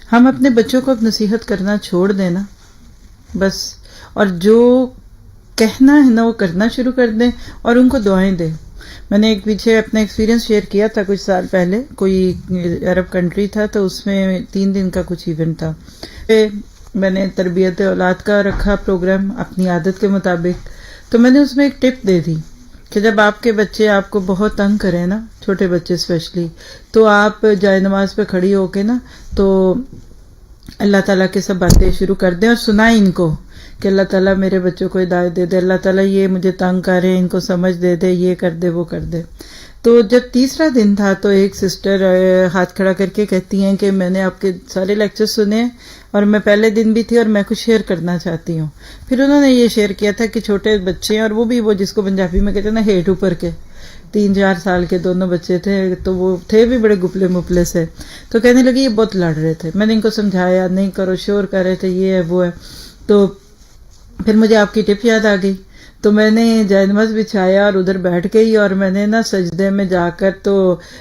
ہم اپنے بچوں کو اب نصیحت کرنا چھوڑ دیں نا بس، اور جو کہنا ہے نا وہ کرنا شروع کر دیں اور ان کو دعائیں دیں. میں نے ایک پیچھے اپنا ایکسپیرینس شیئر کیا تھا کچھ سال پہلے، کوئی عرب کنٹری تھا تو اس میں 3 دن کا کچھ ایونٹ تھا. میں نے تربیت اولاد کا رکھا پروگرام اپنی عادت کے مطابق. تو میں نے اس میں ایک ٹپ دے دی کہ جب آپ کے بچے آپ کو بہت تنگ کریں نا، چھوٹے بچے اسپیشلی، تو آپ جائے نماز پہ کھڑی ہو کے نا تو اللہ تعالیٰ کے سب باتیں شروع کر دیں اور سنائیں ان کو کہ اللہ تعالیٰ میرے بچوں کو ہدایت دے دے، اللہ تعالیٰ یہ مجھے تنگ کر رہے ہیں ان کو سمجھ دے دے، یہ کر دے وہ کر دے. تو جب تیسرا دن تھا تو ایک سسٹر ہاتھ کھڑا کر کے کہتی ہیں کہ میں نے آپ کے سارے لیکچر سنے اور میں پہلے دن بھی تھی اور میں کچھ شیئر کرنا چاہتی ہوں. پھر انہوں نے یہ شیئر کیا تھا کہ چھوٹے بچے ہیں اور وہ بھی وہ جس کو پنجابی میں کہتے ہیں نا ہیٹ اوپر کے، 3-4 سال کے دونوں بچے تھے، تو وہ تھے بھی بڑے گپلے مپلے سے. تو کہنے لگے یہ بہت لڑ رہے تھے، میں نے ان کو سمجھایا نہیں کرو، شور کر رہے تھے، یہ ہے وہ ہے. تو پھر مجھے آپ کی ٹپ یاد آ گئی، تو میں نے جائے نماز بچھایا اور ادھر بیٹھ گئی اور میں نے نا سجدے میں جا کر تو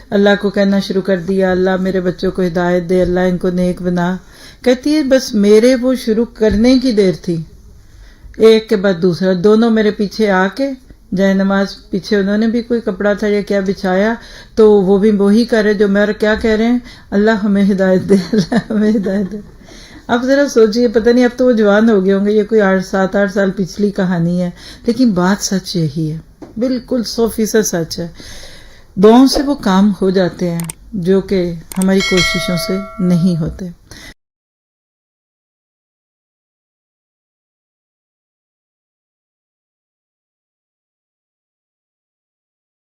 اللہ کو کہنا شروع کر دیا، اللہ میرے بچوں کو ہدایت دے، اللہ ان کو نیک بنا. کہتی ہے بس میرے وہ شروع کرنے کی دیر تھی، ایک کے بعد دوسرا دونوں میرے پیچھے آ کے جائے نماز پیچھے انہوں نے بھی کوئی کپڑا تھا یا کیا بچھایا تو وہ بھی وہی کر رہے جو میں کیا کہہ رہے ہیں، اللہ ہمیں ہدایت دے، اللہ ہمیں ہدایت دے. اب ذرا سوچئے، پتہ نہیں اب تو وہ جوان ہو گئے ہوں گے، یہ کوئی 7-8 سال پچھلی کہانی ہے، لیکن بات سچ یہی ہے، بالکل 100% سچ ہے. دعاؤں سے وہ کام ہو جاتے ہیں جو کہ ہماری کوششوں سے نہیں ہوتے.